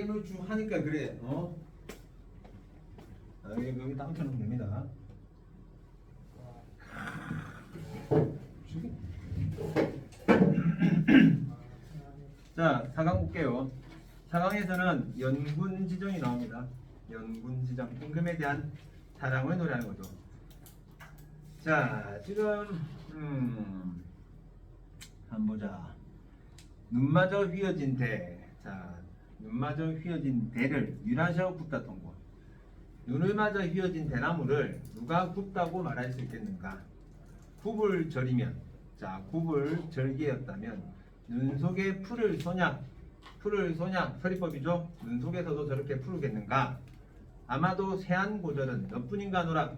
게임을 쭉 하니까 그래. 여기 딱 켜놓으면 됩니다. 자, 4강 볼게요. 4강에서는 연군 지정이 나옵니다. 연군 지정, 임금에 대한 사랑을 노래하는 거죠. 자, 지금 한번 보자. 눈마저 휘어진 대. 자, 눈마저 휘어진 대를 유라시아 굽다 통고. 눈을 맞아 휘어진 대나무를 누가 굽다고 말할 수 있겠는가? 굽을 절이면, 자, 굽을 절개였다면 눈 속에 풀을 소냐, 서리법이죠. 눈 속에서도 저렇게 풀겠는가? 아마도 세안고절은 너뿐인가노라.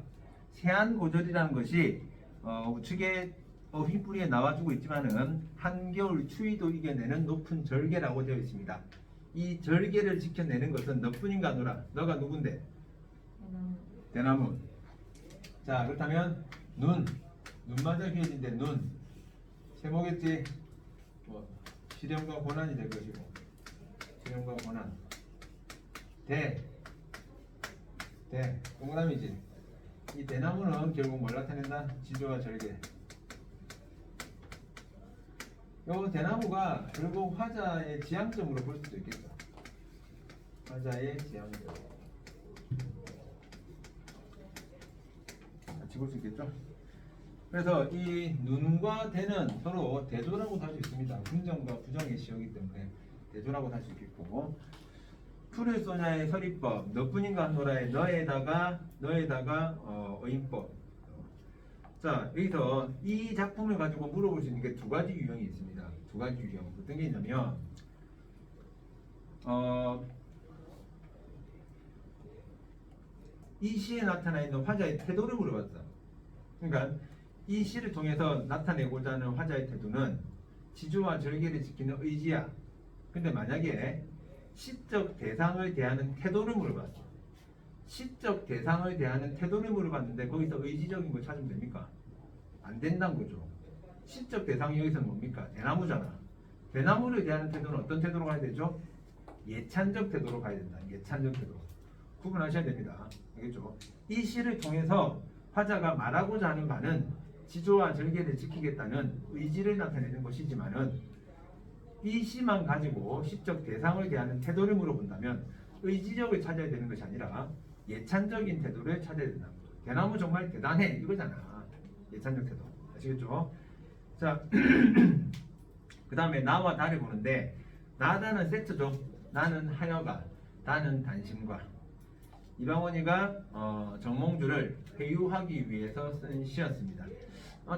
세안고절이라는 것이 우측에 흰뿌리에 나와주고 있지만은 한겨울 추위도 이겨내는 높은 절개라고 되어 있습니다. 이 절개를 지켜내는 것은 너뿐인가노라. 너가 누군데? 대나무. 자, 그렇다면 눈 맞아 휘어진데 눈 세모겠지. 시련과 고난이 될 것이고, 시련과 고난. 대 동그라미지. 이 대나무는 결국 뭘 나타낸다? 지조와 절개. 요 대나무가 결국 화자의 지향점으로 볼 수도 있겠죠. 화자의 지향점. 같이 볼 수 있겠죠. 그래서 이 눈과 대는 서로 대조라고 할 수 있습니다. 긍정과 부정의 시효이기 때문에 대조라고 할 수 있겠고, 풀을 쏘냐의 서리법, 너뿐인가 한노라의 너에다가 어인법. 자, 여기서 이 작품을 가지고 물어볼 수 있는 게 두 가지 유형이 있습니다. 두 가지 유형. 어떤 게 있냐면 이 시에 나타나 있는 화자의 태도를 물어봤다. 그러니까 이 시를 통해서 나타내고자 하는 화자의 태도는 지조와 절개를 지키는 의지야. 근데 만약에 시적 대상을 대하는 태도를 물어봤어. 시적 대상을 대하는 태도를 물어봤는데 거기서 의지적인 걸 찾으면 됩니까? 안 된다는 거죠. 시적 대상이 여기서는 뭡니까? 대나무잖아. 대나무를 대하는 태도는 어떤 태도로 가야 되죠? 예찬적 태도로 가야 된다. 예찬적 태도. 구분하셔야 됩니다. 알겠죠? 이 시를 통해서 화자가 말하고자 하는 바는 지조와 절개를 지키겠다는 의지를 나타내는 것이지만은 이 시만 가지고 시적 대상을 대하는 태도를 물어본다면 의지적을 찾아야 되는 것이 아니라 예찬적인 태도를 찾아야 된다는 거죠. 대나무 정말 대단해 이거잖아. 예찬적 태도. 아시겠죠? 자, 그 다음에 나와 다를 보는데 나다는 세트죠. 나는 하여가, 다는 단심과. 이방원이가 정몽주를 회유하기 위해서 쓴 시였습니다.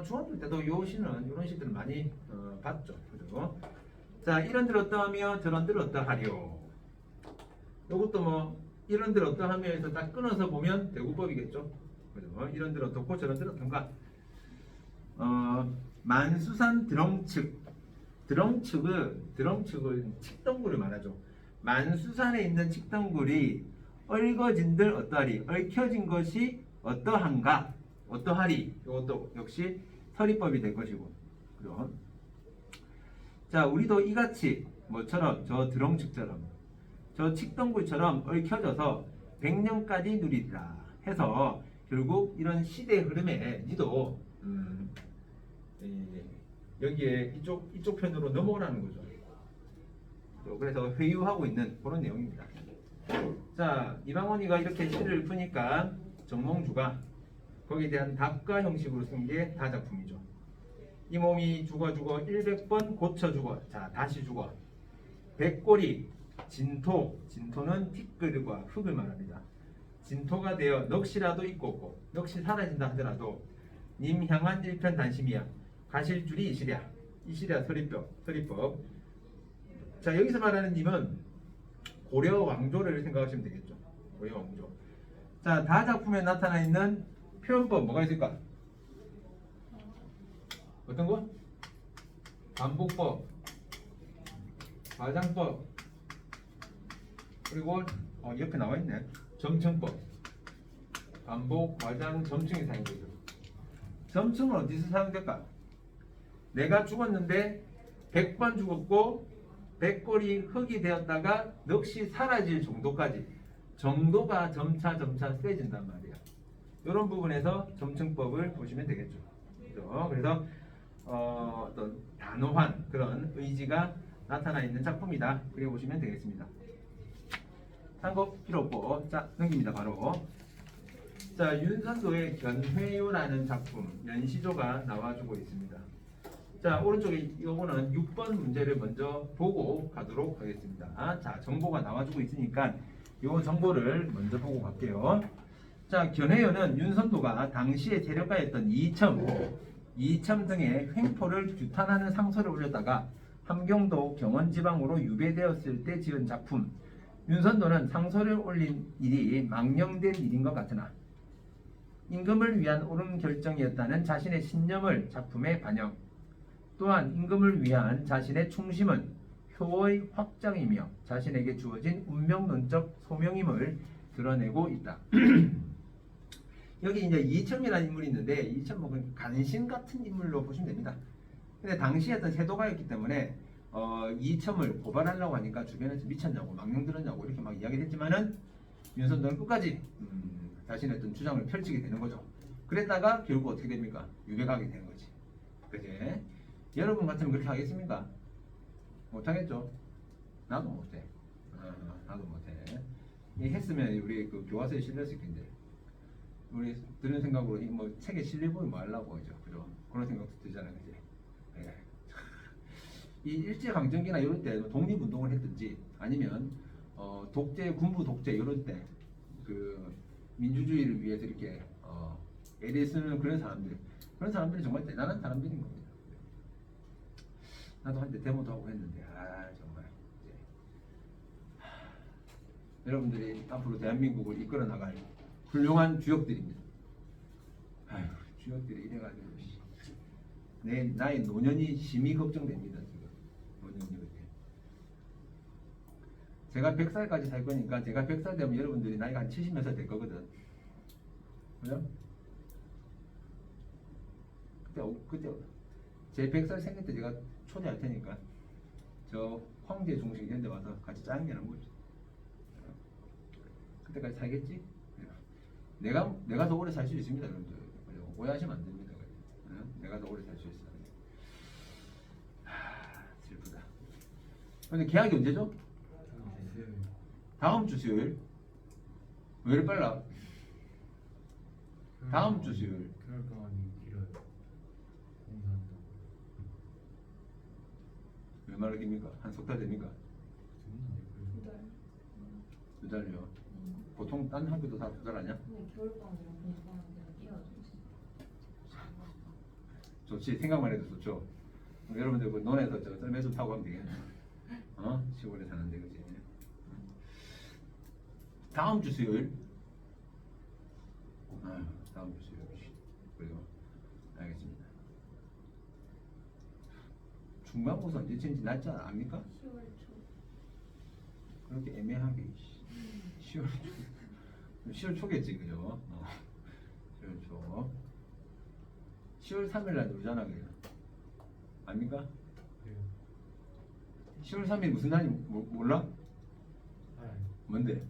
중학교 때도 요 시는 이런 시들을 많이 봤죠. 그죠? 자, 이런들 어떠하며 저런들 어떠하리요. 요것도 뭐 이런들 어떠하며에서 딱 끊어서 보면 대구법이겠죠. 그죠? 이런들 어떻고 저런들 어떤가. 만수산 드렁측은 칡덩굴을 말하죠. 만수산에 있는 칡덩굴이 얽어진들 어떠하리, 얽혀진 것이 어떠한가, 어떠하리. 이것도 역시 서리법이 될 것이고. 그죠? 자, 우리도 이같이 뭐처럼 저 드렁측처럼 저 칡덩굴처럼 얽혀져서 100년까지 누리리라 해서 결국 이런 시대 흐름에 니도 여기에 이쪽 편으로 넘어오라는 거죠. 그래서 회유하고 있는 그런 내용입니다. 자, 이방원이가 이렇게 시를 푸니까 정몽주가 거기에 대한 답가 형식으로 쓴 게 다작품이죠. 이 몸이 죽어 100번 고쳐 죽어. 자, 다시 죽어. 백골이 진토는 티끌과 흙을 말합니다. 진토가 되어 넋이라도 있고 없고, 넋이 사라진다 하더라도 님 향한 일편 단심이야. 가실 줄이 이시랴 서리법. 자, 여기서 말하는 님은 고려 왕조를 생각하시면 되겠죠. 고려 왕조. 자, 다작품에 나타나 있는 표현법 뭐가 있을까? 어떤 거? 반복법, 과장법, 그리고 옆에 나와 있네. 점층법. 반복, 과장, 점층이 사용되죠. 점층은 어디서 사용될까? 내가 죽었는데 100번 죽었고 백골이 흙이 되었다가 넋이 사라질 정도가 점차 세진단 말이야. 이런 부분에서 점층법을 보시면 되겠죠. 그죠? 그래서 어떤 단호한 그런 의지가 나타나 있는 작품이다. 그래 보시면 되겠습니다. 참고 필요 없고, 자 넘깁니다. 바로. 자, 윤선도의 견회요라는 작품 연시조가 나와주고 있습니다. 자, 오른쪽에 요거는 6번 문제를 먼저 보고 가도록 하겠습니다. 자, 정보가 나와주고 있으니까 요 정보를 먼저 보고 갈게요. 자, 견회요는 윤선도가 당시에 세력가였던 이첨 등의 횡포를 규탄하는 상소를 올렸다가 함경도 경원지방으로 유배되었을 때 지은 작품. 윤선도는 상소를 올린 일이 망령된 일인 것 같으나 임금을 위한 옳은 결정이었다는 자신의 신념을 작품에 반영. 또한 임금을 위한 자신의 충심은 효의 확장이며 자신에게 주어진 운명론적 소명임을 드러내고 있다. 여기 이제 이첨이라는 인물이 있는데 이첨은 간신 같은 인물로 보시면 됩니다. 근데 당시에 어떤 세도가였기 때문에 이첨을 고발하려고 하니까 주변에서 미쳤냐고 망령 들었냐고 이렇게 막 이야기를 했지만은 윤선도는 끝까지 자신의 어떤 주장을 펼치게 되는 거죠. 그랬다가 결국 어떻게 됩니까? 유배가게 되는 거지. 그지? 여러분 같으면 그렇게 하겠습니까? 못하겠죠? 나도 못해. 나도 못해. 이 했으면 우리 그 교과서에 실렸을 텐데. 우리 드는 생각으로 뭐 책에 실려보면 뭐 하려고 하죠. 그죠? 그런 생각도 들잖아요. 그지? 네. 이 일제강점기나 이럴 때 독립운동을 했든지 아니면 군부 독재 이럴 때 그 민주주의를 위해서 이렇게 애를 쓰는 그런 사람들이 정말 대단한 사람들인 겁니다. 나도 한때 데모도 하고 했는데 정말 여러분들이 앞으로 대한민국을 이끌어 나갈 훌륭한 주역들입니다. 주역들이 이래가지고 나의 노년이 심히 걱정됩니다. 지금 노년이. 제가 100살까지 살 거니까 제가 100살 되면 여러분들이 나이가 한 70몇 살 될 거거든. 그죠? 그때 제 100살 생일 때 제가 초대할 테니까 저 황제 중식 이런 데 와서 같이 짜장면 거죠. 그때까지 살겠지? 내가 더 오래 살 수 있습니다, 여러분들. 오해하시면 안 됩니다. 내가 더 오래 살 수 있어요. 슬프다. 근데 계약이 언제죠? 다음 주 수요일. 왜 이렇게 빨라? 다음 주 수요일. 그럴 동안이 길어요. 공사한다. 얼마나 깁니까? 한 석 달 됩니까? 두 달요. 보통 딴 학교도 다 두 달 아니야? 근데 겨울방학이랑 봄방학이랑 이어져. 좋지. 생각만 해도 좋죠. 여러분들 그 논에서 저 썰매도 타고 하면 되겠네. 시골에 사는데 그지? 다음 주 수요일. 다음 주 수요일. 그래요. 알겠습니다. 중간고사 언제 치는지 날짜 압니까? 10월 초. 그렇게 애매하게 10월 초. 10월 초겠지, 그죠? 10월 초. 10월 3일 날 놀잖아, 그래요. 압니까? 그래요. 10월 3일 무슨 날이 몰라? 뭔데?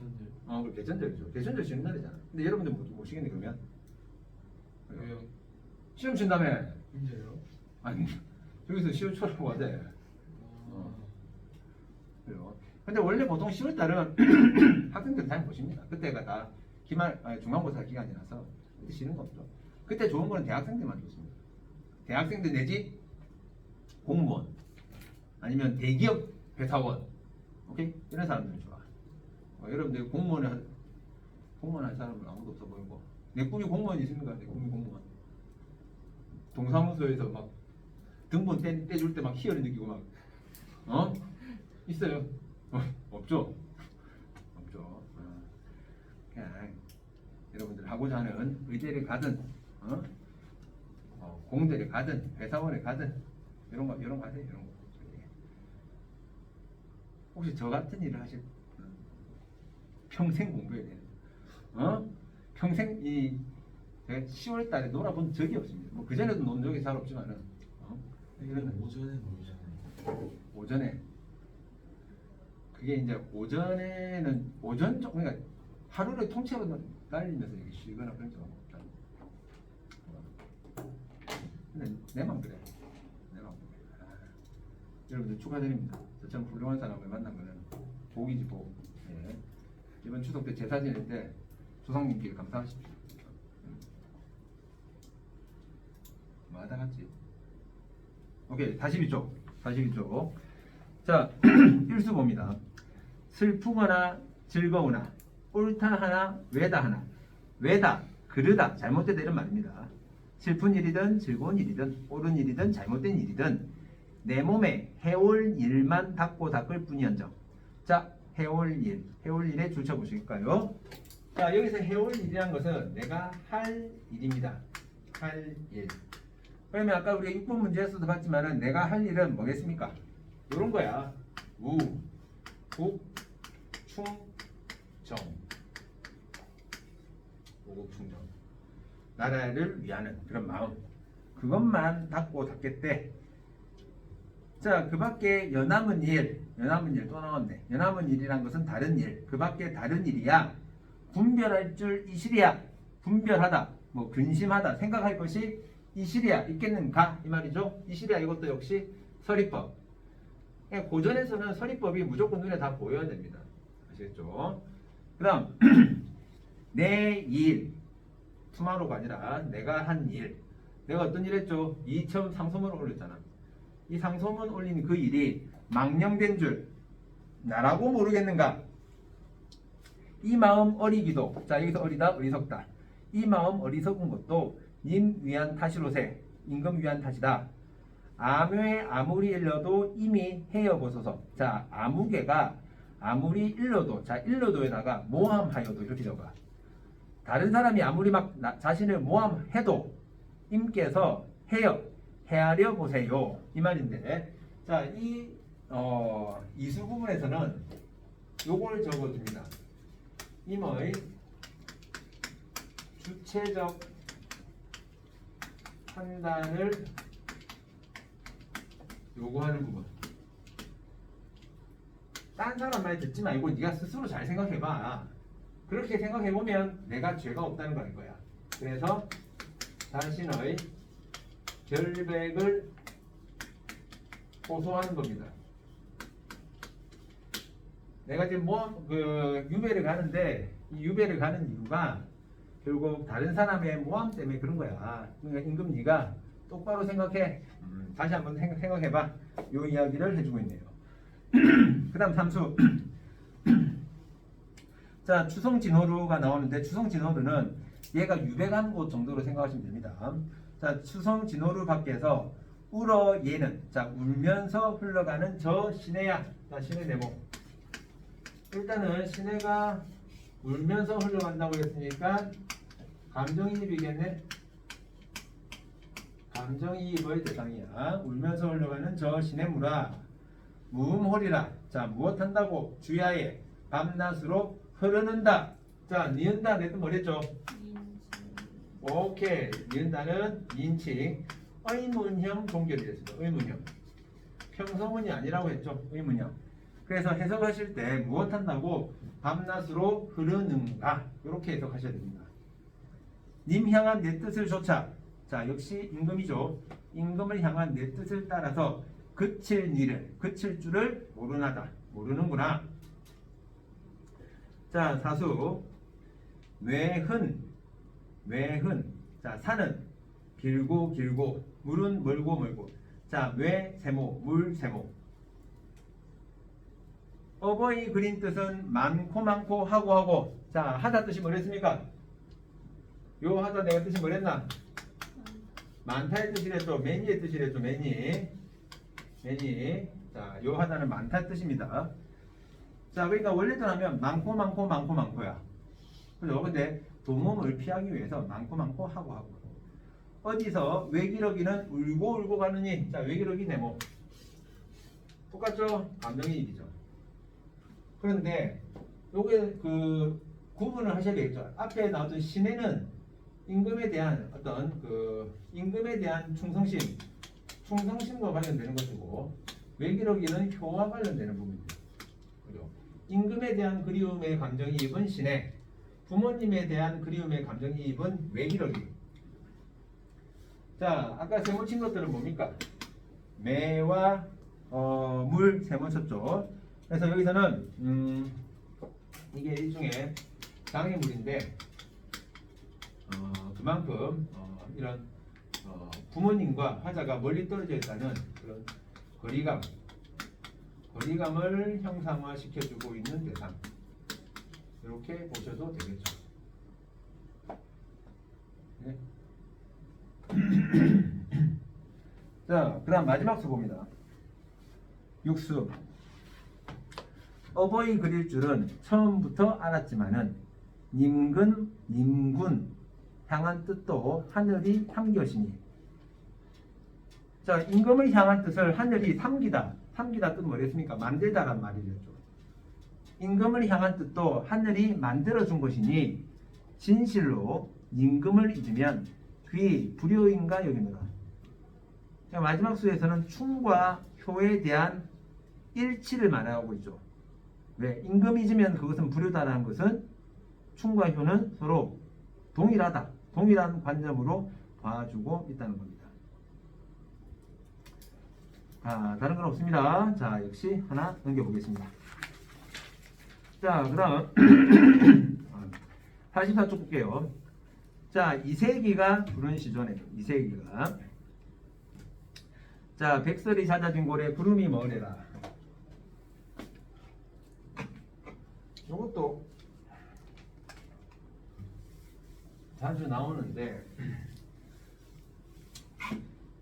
개천절. 그 개천절이죠. 개천절 쉬는 날이잖아. 근데 여러분들 못 쉬겠네 그러면? 왜요? 시험 친다며? 언제요? 아니 저기서 10월 초라고 하대. 그래요. 근데 원래 보통 10월 달은 학생들 잘 보십니다. 그때가 다 중간고사 기간이라서 그때 쉬는 거 없죠. 그때 좋은 거는 대학생들만 좋습니다. 대학생들 내지 공무원 아니면 대기업 회사원, 오케이? 이런 사람들은 좋아. 여러분들 공무원 할 사람은 아무도 없어 보이고. 내 꿈이 공무원이 있습니까? 내 꿈이 공무원. 동사무소에서 막 등본 떼줄 때 막 희열을 느끼고 막 있어요? 없죠? 없죠. 그냥 여러분들 하고자 하는 의대를 가든 공대를 가든 회사원에 가든 이런 거 하세요. 이런 거. 혹시 저 같은 일을 하실 평생 공부해야 돼요. 평생 제가 10월 달에 놀아본 적이 없습니다. 뭐 그전에도 논 적이 잘 없지만은 이런 오전에 놀잖아요. 오전에. 그게 이제 오전에는 오전 쪽 그러니까 하루를 통째로 날리면서 이게 쉬거나 그런 적 없다. 근데 내만 그래. 내만 그래. 여러분들 축하드립니다. 저처럼 훌륭한 사람을 만난 거는 복이지 복. 예. 이번 추석 때 제사 지낼 때 조상님께 감사하십시오. 뭐하다 갔지? 오케이, 42쪽. 자, 일수 봅니다. 슬프거나 즐거우나 옳다 하나 외다 하나. 외다, 그르다, 잘못되다 이런 말입니다. 슬픈 일이든 즐거운 일이든 옳은 일이든 잘못된 일이든 내 몸에 해올 일만 닦고 닦을 뿐이언정. 자, 해올 일에 줄쳐 보실까요? 자, 여기서 해올 일이란 것은 내가 할 일입니다. 할 일. 그러면 아까 우리가 6번 문제에서도 봤지만은 내가 할 일은 뭐겠습니까? 이런 거야. 우, 국, 충, 정. 오국충정. 나라를 위하는 그런 마음. 그것만 닦고 닦겠대. 자, 그 밖에 연남은 일 또 나왔네. 연남은 일이란 것은 다른 일. 그 밖에 다른 일이야. 분별할 줄 이실이야. 분별하다, 뭐 근심하다, 생각할 것이 이실이야. 있겠는가? 이 말이죠. 이실이야. 이것도 역시 서리법. 그러니까 고전에서는 서리법이 무조건 눈에 다 보여야 됩니다. 아시겠죠? 그 다음 내 일, 투마로가 아니라 내가 한 일. 내가 어떤 일 했죠? 2첨 상소문을 올렸잖아. 이 상소문 올린 그 일이 망령된 줄 나라고 모르겠는가? 이 마음 어리기도. 자, 여기서 어리다, 어리석다. 이 마음 어리석은 것도 님 위한 탓이로세. 임금 위한 탓이다. 아무에 아무리 일러도 이미 헤어보소서. 자, 아무개가 아무리 일러도, 자, 일러도에다가 모함하여도 이렇게 적어. 다른 사람이 아무리 막 자신을 모함해도 임께서 헤아려 보세요. 이 말인데, 자, 이 이수 부분에서는 요걸 적어줍니다. 임의 주체적 판단을 요구하는 부분. 딴 사람 말 듣지 말고 네가 스스로 잘 생각해봐. 그렇게 생각해보면 내가 죄가 없다는 걸 알 거야. 그래서 자신의 결백을 호소하는 겁니다. 내가 지금 유배를 가는데 이 유배를 가는 이유가 결국 다른 사람의 모함 때문에 그런 거야. 그러니까 임금 네가 똑바로 생각해. 다시 한번 생각해봐. 요 이야기를 해주고 있네요. 그 다음 삼수. 자, 추성진호루가 나오는데 추성진호루는 얘가 유배간 곳 정도로 생각하시면 됩니다. 자, 추성진호루 밖에서 울어 얘는, 자, 울면서 흘러가는 저 시내야. 자, 시내 대목. 일단은 시내가 울면서 흘러간다고 했으니까 감정이입이겠네. 감정이입의 대상이야. 울면서 흘러가는 저 시내물아 무음홀이라. 자, 무엇한다고? 주야에 밤낮으로 흐르는다. 자, 니은다 내뜻 뭐랬죠? 오케이. 니은다는 인칭 의문형 동결이 됐습니다. 의문형. 평서문이 아니라고 했죠. 의문형. 그래서 해석하실 때 무엇한다고? 밤낮으로 흐르는가. 이렇게 해석하셔야 됩니다. 님 향한 내 뜻을 좇아. 자, 역시 임금이죠. 임금을 향한 내 뜻을 따라서 그칠 줄을 모르나다. 모르는구나. 자, 사수. 외흔. 자, 산은 길고 물은 멀고. 자, 세모, 물 세모. 어버이 그린 뜻은 많고 하고. 자, 하다 뜻이 뭐랬습니까? 요 하다 내가 뜻이 뭐랬나? 많다의 뜻이랬죠. 매니의 뜻이랬죠. 매니. 자, 요 하다는 많다의 뜻입니다. 자, 그러니까 원래대로 하면 많고야. 그죠? 근데 도움을 피하기 위해서 많고 하고. 어디서 외기러기는 울고 가느니. 자, 외기러기 네모. 똑같죠? 감정이입이죠. 그런데 요게 구분을 하셔야 되겠죠. 앞에 나왔던 시내는 임금에 대한 충성심과 관련되는 것이고, 외기록이는 효와 관련되는 부분이죠. 그죠? 임금에 대한 그리움의 감정이입은 신의, 부모님에 대한 그리움의 감정이입은 외기록이. 자, 아까 세모 친 것들은 뭡니까? 매와 물 세모 쳤죠. 그래서 여기서는 이게 일종의 장애물인데 그만큼 이런 부모님과 화자가 멀리 떨어져 있다는 그런 거리감을 형상화시켜주고 있는 대상. 이렇게 보셔도 되겠죠. 네. 자, 그다음 마지막 수고입니다. 육수. 어버이 그릴 줄은 처음부터 알았지만은 님군 향한 뜻도 하늘이 삼겨시니. 자, 임금을 향한 뜻을 하늘이 삼기다. 삼기다 뜻 뭐랬습니까? 만들다란 말이었죠. 임금을 향한 뜻도 하늘이 만들어준 것이니 진실로 임금을 잊으면 그의 불효인가 여기노라. 마지막 수에서는 충과 효에 대한 일치를 말하고 있죠. 왜? 임금이 잊으면 그것은 불효다라는 것은 충과 효는 서로 동일하다. 동일한 관점으로 봐주고 있다는 겁니다. 다른 건 없습니다. 자, 역시 하나 넘겨보겠습니다. 자, 그 다음 84쪽 볼게요. 자, 이세기가 부른 시조네요. 이세기가. 자, 백설이 잦아진 고래 구름이 머래라. 이것도 자주 나오는데,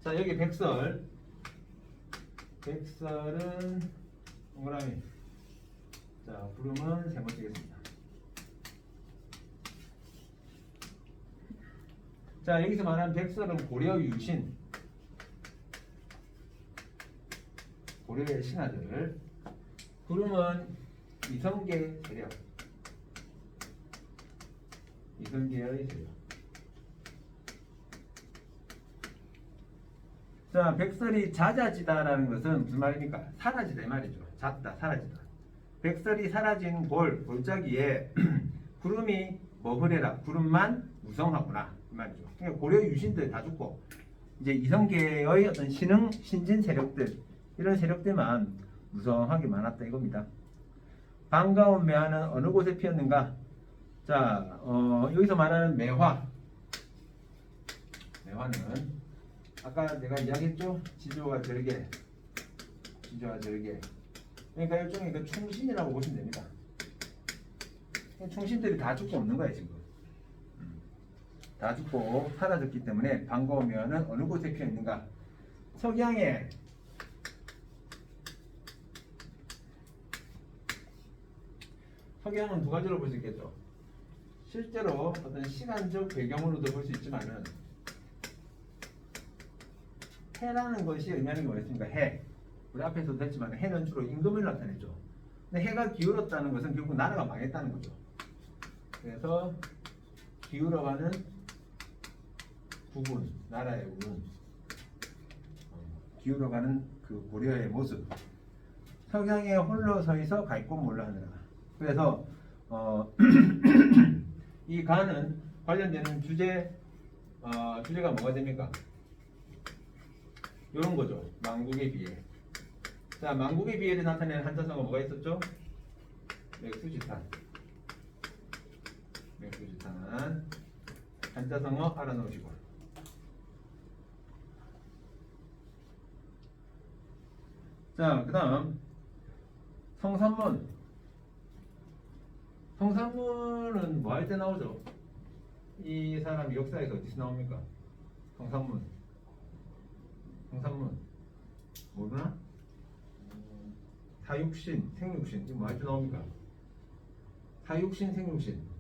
자, 여기 백설은 동그라미. 자, 구름은 세모 치겠습니다. 자, 여기서 말하는 백설은 고려 유신, 고려의 신하들. 구름은 이성계 세력, 이성계의 세력. 자, 백설이 잦아지다라는 것은 무슨 말입니까? 사라지다 이 말이죠. 잦다, 사라지다. 백설이 사라진 골짜기에 구름이 먹으래라. 구름만 무성하구나 이 말이죠. 그러니까 고려 유신들 다 죽고 이제 이성계의 어떤 신진 세력들, 이런 세력들만 무성하게 많았다 이겁니다. 반가운 매화는 어느 곳에 피었는가? 자, 여기서 말하는 매화는 아까 내가 이야기했죠? 지조와 절개. 그러니까 일종의 그 충신이라고 보시면 됩니다. 충신들이 다 죽고 없는 거예요 지금. 다 죽고 사라졌기 때문에 반가운 매화는 어느 곳에 피어 있는가? 석양에 석양은 두 가지로 볼 수 있겠죠. 실제로 어떤 시간적 배경으로도 볼 수 있지만은 해라는 것이 의미하는 게 뭐였습니까? 해. 우리 앞에서도 했지만 해는 주로 임금을 나타내죠. 근데 해가 기울었다는 것은 결국 나라가 망했다는 거죠. 그래서 기울어가는 부분, 나라의 부분, 기울어가는 그 고려의 모습. 석양에 홀로 서 있어 갈 곳 몰라 하느라. 그래서 이 가는 관련되는 주제가 뭐가 됩니까? 이런 거죠. 망국의 비애. 자, 망국의 비애를 나타내는 한자성어 뭐가 있었죠? 맥수지탄. 한자성어 알아놓으시고. 자, 그 다음 성산문은 뭐 할 때 나오죠? 이 사람이 역사에서 어디서 나옵니까? 성산문 모르나? 사육신, 생육신 이거 뭐 할 때 나옵니까? 사육신, 생육신.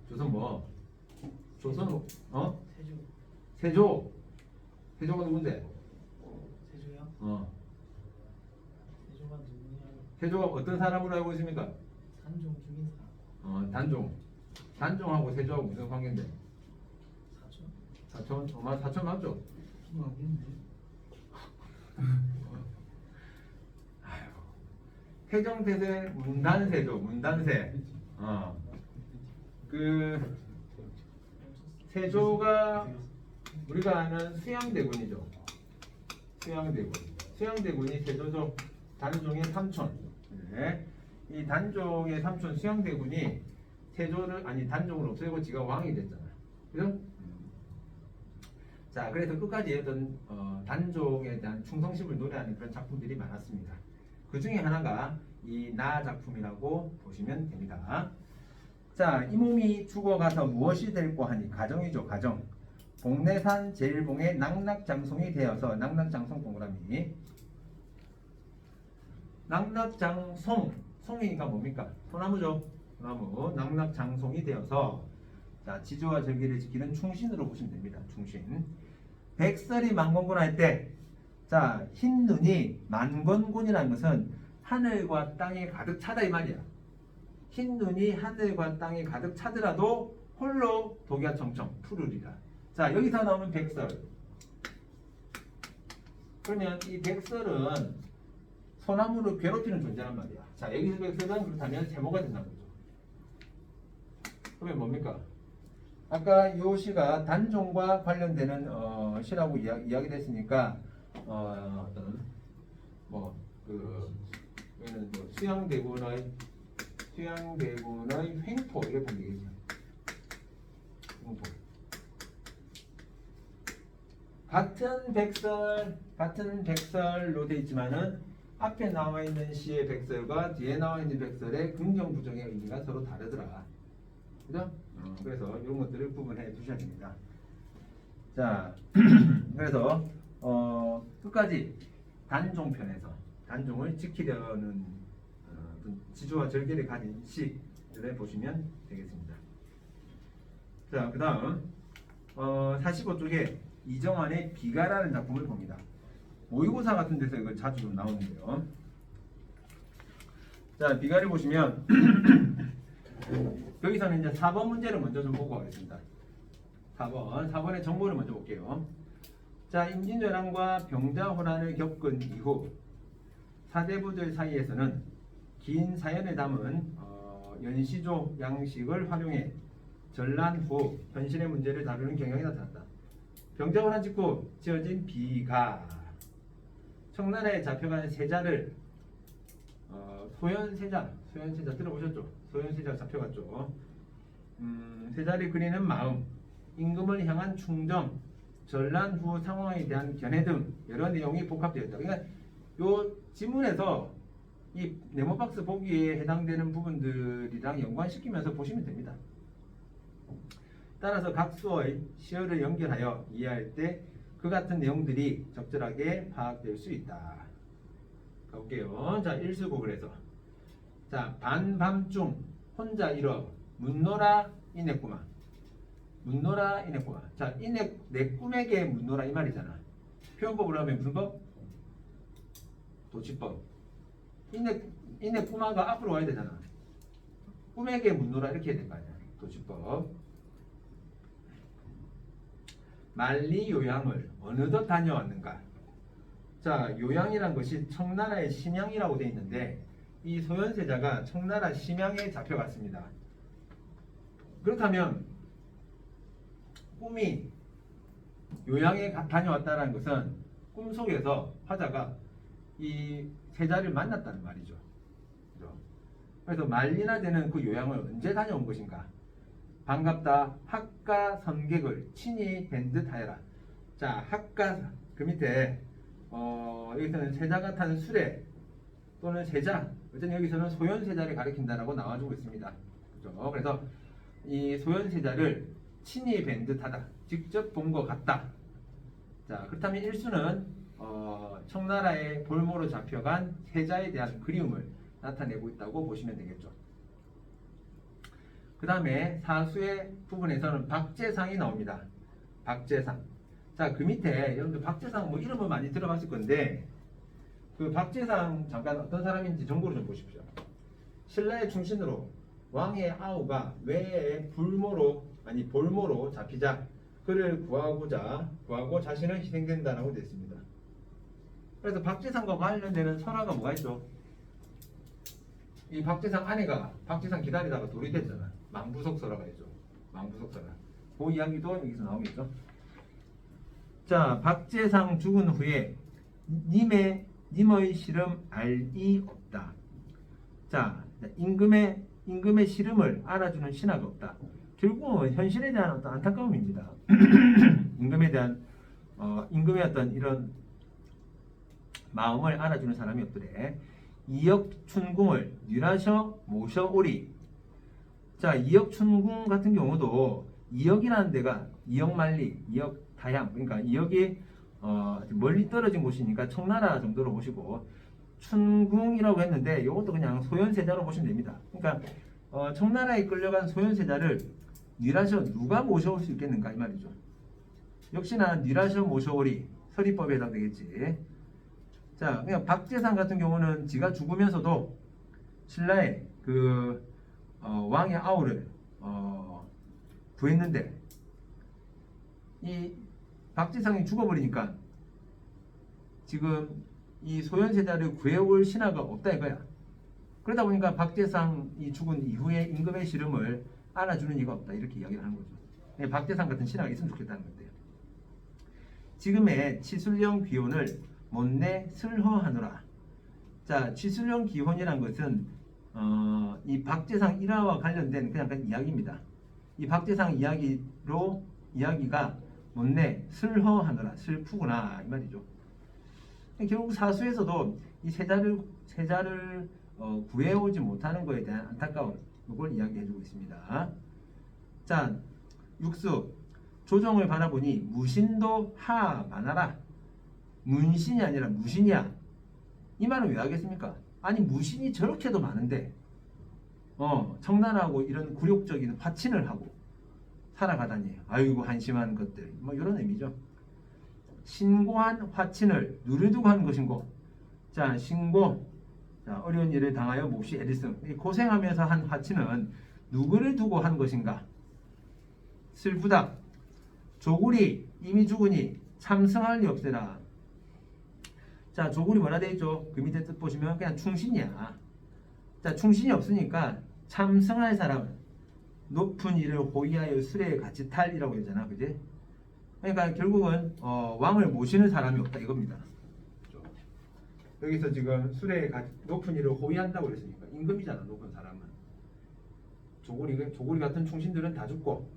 조선 뭐? 조선 세조가 누군데? 세조요? 세조가 누구냐? 세조가 어떤 사람으로 알고 있습니까? 단종 죽인 사람. 단종하고 세조하고 무슨 관계인데? 사촌? 사촌? 사촌 맞죠? 하겠네. 태정태세 문단세죠. 문단세. 그 세조가 우리가 아는 수양대군이죠. 수양대군이 세조조 단종의 삼촌. 네. 이 단종의 삼촌 수양대군이 세조를 아니 단종을 없애고 지가 왕이 됐잖아. 그죠? 자, 그래서 끝까지 어떤 단종에 대한 충성심을 노래하는 그런 작품들이 많았습니다. 그 중에 하나가 이 나 작품이라고 보시면 됩니다. 자, 이 몸이 죽어가서 무엇이 될꼬 하니 가정이죠. 가정. 복내산 제일봉의 낙낙장송이 되어서 낙낙장송 동그라미. 낙낙장송. 송이니까 뭡니까? 소나무죠. 소나무. 낙낙장송이 되어서 자, 지조와 절기를 지키는 충신으로 보시면 됩니다. 충신. 백설이 만건군 할 때, 자, 흰 눈이 만건군이라는 것은 하늘과 땅에 가득 차다 이 말이야. 흰 눈이 하늘과 땅에 가득 차더라도 홀로 독야청청 푸르리라. 자, 여기서 나오는 백설. 그러면 이 백설은 소나무를 괴롭히는 존재란 말이야. 자, 여기서 백설은 그렇다면 세모가 된다는 거죠. 그러면 뭡니까? 아까 요 시가 단종과 관련되는 시라고 이야기됐으니까 어떤 여기는 수양대군의 횡포 이렇게 보면 되겠죠. 횡포. 같은 백설로 되어 있지만은 앞에 나와 있는 시의 백설과 뒤에 나와 있는 백설의 긍정 부정의 의미가 서로 다르더라. 그죠? 그래서 이런 것들을 구분해 두셔야 됩니다. 자, 그래서 끝까지 단종편에서 단종을 지키려는 지조와 절개를 가진 시들을 보시면 되겠습니다. 자, 그 다음 45쪽에 이정환의 비가라는 작품을 봅니다. 모의고사 같은 데서 이거 자주 좀 나오는데요. 자, 비가를 보시면 여기서는 이제 4번 문제를 먼저 좀 보고 가겠습니다. 4번의 정보를 먼저 볼게요. 자, 임진왜란과 병자호란을 겪은 이후 사대부들 사이에서는 긴 사연을 담은 연시조 양식을 활용해 전란 후 현실의 문제를 다루는 경향이 나타났다. 병자호란 직후 지어진 비가 청나라에 잡혀간 세자를 소현세자 들어보셨죠? 소현세자 잡혀갔죠. 세자를 그리는 마음, 임금을 향한 충정, 전란 후 상황에 대한 견해 등 여러 내용이 복합되어 있다. 그러니까 요 지문에서 이 네모박스 보기에 해당되는 부분들이랑 연관시키면서 보시면 됩니다. 따라서 각 수어의 시어를 연결하여 이해할 때 그 같은 내용들이 적절하게 파악될 수 있다. 가볼게요. 자, 일수고 그래서 자, 반밤중 혼자 일어 묻노라 이냈구만. 묻노라 이냈구만. 자, 이내 내 꿈에게 묻노라 이 말이잖아. 표현법으로 하면 무슨 법? 도치법. 이내 꿈아가 앞으로 와야 되잖아. 꿈에게 묻노라 이렇게 해야 될 거 아니야. 도치법. 만리 요양을 어느덧 다녀왔는가. 자, 요양이란 것이 청나라의 심양이라고 되어 있는데 이 소현세자가 청나라 심양에 잡혀갔습니다. 그렇다면 꿈이 요양에 다녀왔다는 것은 꿈속에서 화자가 이 세자를 만났다는 말이죠. 그래서 만리나 되는 그 요양을 언제 다녀온 것인가? 반갑다. 학가 선객을 친히 뵌 듯 하여라. 자, 학가 그 밑에 여기서는 세자가 타는 수레 또는 세자, 어쨌든 여기서는 소현세자를 가리킨다라고 나와주고 있습니다. 그렇죠? 그래서 이 소현세자를 친히 뵌 듯하다, 직접 본 것 같다. 자, 그렇다면 일수는 청나라의 볼모로 잡혀간 세자에 대한 그리움을 나타내고 있다고 보시면 되겠죠. 그 다음에 사수의 부분에서는 박재상이 나옵니다. 박재상. 자, 그 밑에 여러분들 박재상 뭐 이름은 많이 들어봤을 건데 그 박재상 잠깐 어떤 사람인지 정보를 좀 보십시오. 신라의 충신으로 왕의 아우가 외에 볼모로 잡히자 그를 구하고 자신은 희생된다라고 되어 있습니다. 그래서 박재상과 관련되는 설화가 뭐가 있죠? 이 박재상 아내가 박재상 기다리다가 돌이 됐잖아. 망부석설화가 있죠. 망부석설화. 그 이야기도 여기서 나오겠죠. 자, 박재상 죽은 후에 님의 시름 알이 없다. 자, 임금의 시름을 알아주는 신하가 없다. 결국은 현실에 대한 어떤 안타까움입니다. 임금에 대한 임금의 어떤 이런 마음을 알아주는 사람이 없더래. 이역춘궁을 뉘라셔 모셔오리. 자, 이역춘궁 같은 경우도 이역이라는 데가 이역만리, 이역다향, 그러니까 이역이 멀리 떨어진 곳이니까 청나라 정도로 보시고, 춘궁이라고 했는데 이것도 그냥 소현세자로 보시면 됩니다. 그러니까 청나라에 끌려간 소현세자를 뉘라셔 누가 모셔올 수 있겠는가 이 말이죠. 역시나 뉘라셔 모셔오리 서리법에 해당되겠지. 자, 그냥 박재상 같은 경우는 지가 죽으면서도 신라의 그 왕의 아우를 구했는데 이 박재상이 죽어버리니까 지금 이 소현세자를 구해올 신하가 없다 이거야. 그러다 보니까 박재상이 죽은 이후에 임금의 시름을 알아주는 이가 없다 이렇게 이야기를 하는 거죠. 박재상 같은 신하가 있으면 좋겠다는 건데요. 지금의 치술령 귀혼을 못내 슬허하노라. 자, 치술령 귀혼이란 것은 이 박재상 일화와 관련된 그냥 그 이야기입니다. 이 박재상 이야기가 못내 슬허하노라, 슬프구나 이 말이죠. 결국 사수에서도 이 세자를 구해오지 못하는 것에 대한 안타까움 이걸 이야기해주고 있습니다. 자, 육수 조정을 바라보니 무신도 많아라. 문신이 아니라 무신이야. 이 말은 왜 하겠습니까? 아니 무신이 저렇게도 많은데 청나라하고 이런 굴욕적인 화친을 하고 살아가다니 아이고 한심한 것들 뭐 이런 의미죠. 신고한 화친을 누르두고 하는 것인고, 자 신고, 자 어려운 일을 당하여 몹시 애리씀, 고생하면서 한 화친은 누구를 두고 한 것인가? 슬프다. 조굴이 이미 죽으니 참승할 리 없으라. 자, 조굴이 뭐라 되어 있죠? 그 밑에 뜻 보시면 그냥 충신이야. 자, 충신이 없으니까 참승할 사람은 높은 일을 호위하여 수레에 같이 탈이라고 했잖아, 그지? 그러니까 결국은 왕을 모시는 사람이 없다 이겁니다. 여기서 지금 수레에 높은 일을 호위한다고 그랬으니까 임금이잖아, 높은 사람은. 조골이 같은 충신들은 다 죽고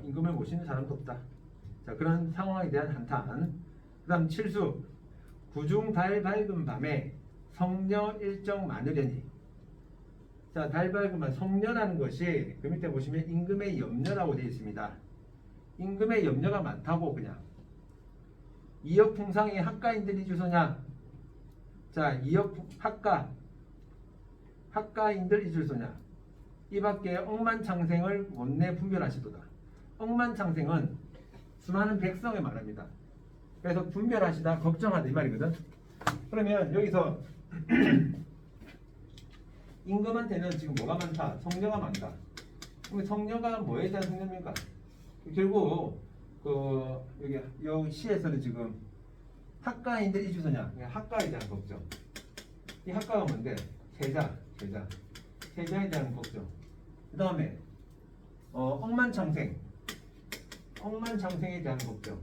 임금을 모시는 사람도 없다. 자, 그런 상황에 대한 한탄. 그 다음 칠수 구중 달 밝은 밤에 성녀 일정 많으려니. 자, 달 밝은 밤, 성녀라는 것이 그 밑에 보시면 임금의 염려라고 되어 있습니다. 임금의 염려가 많다고 그냥. 이역풍상이 학가인들이 주소냐. 자, 이역 학가인들이 주소냐. 이 밖에 억만창생을 못내 분별하시도다. 억만창생은 수많은 백성을 말합니다. 그래서 분별하시다, 걱정하다 이 말이거든. 그러면 여기서 임금한테는 지금 뭐가 많다? 성녀가 많다. 그럼 성녀가 뭐에 대한 성녀입니까? 결국 여기 시에서는 지금 학가인들이 주소냐? 학가에 대한 걱정. 이 학가가 뭔데? 세자에 대한 걱정. 그 다음에 억만창생에 대한 걱정.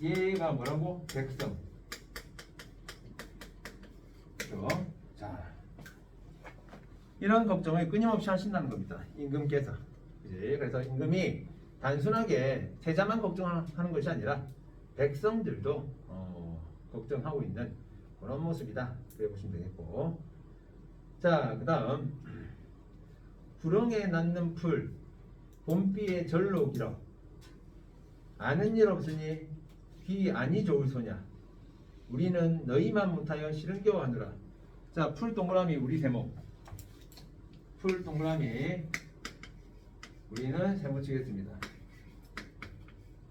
얘가 뭐라고? 백성. 그렇죠? 자, 이런 걱정을 끊임없이 하신다는 겁니다. 임금께서. 그치? 그래서 임금이 단순하게 세자만 걱정하는 것이 아니라 백성들도 걱정하고 있는 그런 모습이다. 그래 보시면 되겠고. 자, 그 다음 구렁에 낳는 풀 봄비에 절로 길어 아는 일 없으니 귀 아니 좋을 소냐. 우리는 너희만 못하여 싫은겨워하느라. 자, 풀 동그라미 우리 세모. 풀 동그라미 우리는 세모 치겠습니다.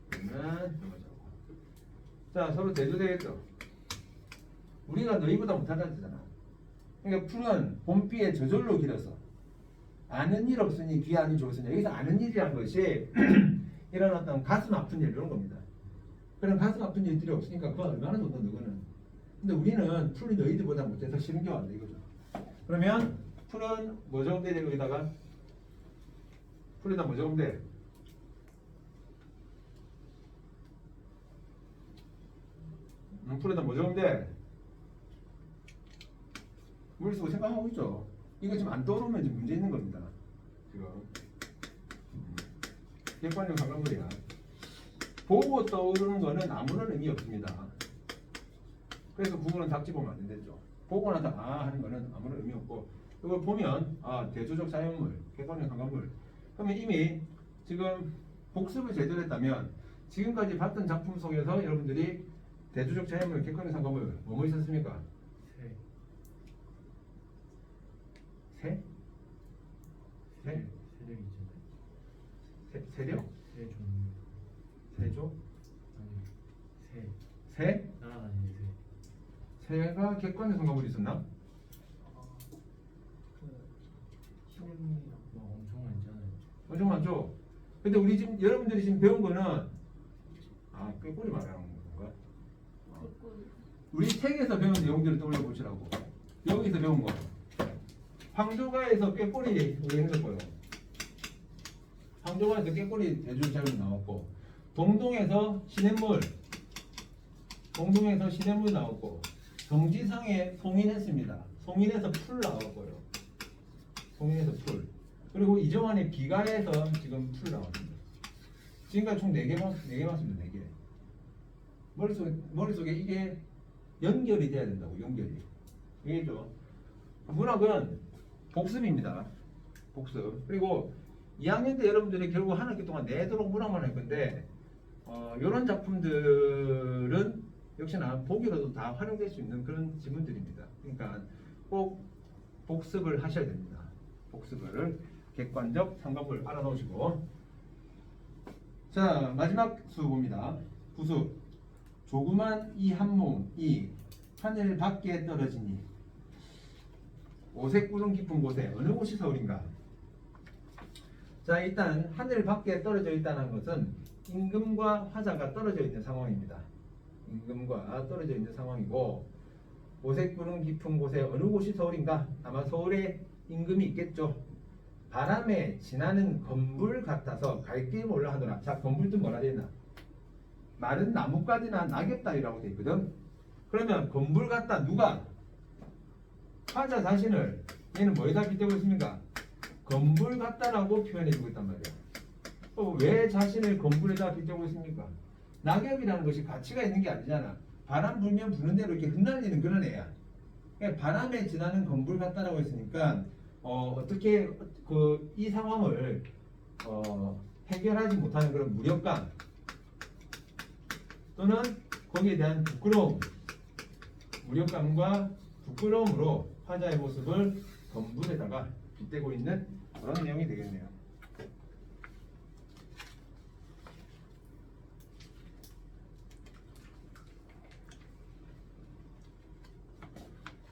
그러면 자, 서로 대조되겠죠. 우리가 너희보다 못하다는 뜻이잖아. 그러니까 풀은 봄비에 저절로 길어서 아는 일 없으니 귀하니 좋으시냐. 여기서 아는 일이란 것이 이런 어떤 가슴 아픈 일 이런 겁니다. 그런 가슴 아픈 일들이 없으니까 그거 얼마나 좋다 너거는. 근데 우리는 풀이 너희들보다 못해서 싫은 게 왔네 이거죠. 그러면 풀은 뭐 적으면 돼? 여기다가 풀에다 뭐 적으면 돼? 풀에다 뭐 적으면 돼? 머릿속에 생각하고 있죠. 이거 지금 안 떠오르면 지금 문제 있는 겁니다. 지금 객관적 상관물이야. 보고 떠오르는 거는 아무런 의미 없습니다. 그래서 구분은 닥지 보면 안 되죠. 보고 나서 아 하는 거는 아무런 의미 없고 이걸 보면 아 대조적 사용물, 객관적 상관물. 그러면 이미 지금 복습을 제대로 했다면 지금까지 봤던 작품 속에서 여러분들이 대조적 사용물, 객관적 상관물 뭐뭐 있었습니까? 세. 세? 세? 세력 있잖아요. 세력? 세 종류. 세조? 아니 세. 세? 날아다니는 새. 새가 객관적 상관물이 있었나? 그 시냇물이랑 뭐 엄청 많잖아요. 엄청 많죠? 근데 우리 지금 여러분들이 지금 배운 거는 아 꾀꼬리 말하는 건가? 우리 책에서 배운 내용들을 떠올려 보시라고. 여기서 배운 거. 황조가에서 꾀꼬리 우리 했었고요. 황조가에서 꾀꼬리 대조자료 나왔고, 동동에서 시냇물, 동동에서 시냇물 나왔고, 정지상에 송인했습니다. 송인에서 풀 나왔고요. 송인에서 풀. 그리고 이정환의 비가에서 지금 풀 나왔습니다. 지금까지 총 4개 맞습니다. 4개. 머릿속에 이게 연결이 돼야 된다고. 연결이. 이해죠? 문학은 복습입니다. 복습. 그리고 2학년 때 여러분들이 결국 한 학기 동안 내도록 문학만 할 건데 이런 작품들은 역시나 보기로도 다 활용될 수 있는 그런 지문들입니다. 그러니까 꼭 복습을 하셔야 됩니다. 복습을 객관적 상관물 알아놓으시고 자 마지막 수봅니다. 부수 조그만 이 한 몸이 하늘 밖에 떨어지니 오색 구름 깊은 곳에 어느 곳이 서울인가? 자 일단 하늘 밖에 떨어져 있다는 것은 임금과 화자가 떨어져 있는 상황입니다. 임금과 떨어져 있는 상황이고 오색 구름 깊은 곳에 어느 곳이 서울인가? 아마 서울에 임금이 있겠죠. 바람에 지나는 건불 같아서 갈 길 몰라 하더라. 자 건불도 뭐라 되나? 마른 나뭇가지나 낙엽다리라고 돼 있거든. 그러면 건불 같다 누가? 화자 자신을 얘는 뭐에다 빗대고 있습니까? 건불 같다라고 표현해주고 있단 말이야. 왜 자신을 건불에다 빗대고 있습니까? 낙엽이라는 것이 가치가 있는 게 아니잖아. 바람 불면 부는 대로 이렇게 흩날리는 그런 애야. 그러니까 바람에 지나는 건불 같다라고 했으니까 어떻게 이 상황을 해결하지 못하는 그런 무력감 또는 거기에 대한 부끄러움, 무력감과 부끄러움으로 화자의 모습을 건불에다가 빗대고 있는 그런 내용이 되겠네요.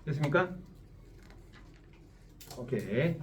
됐습니까? 오케이.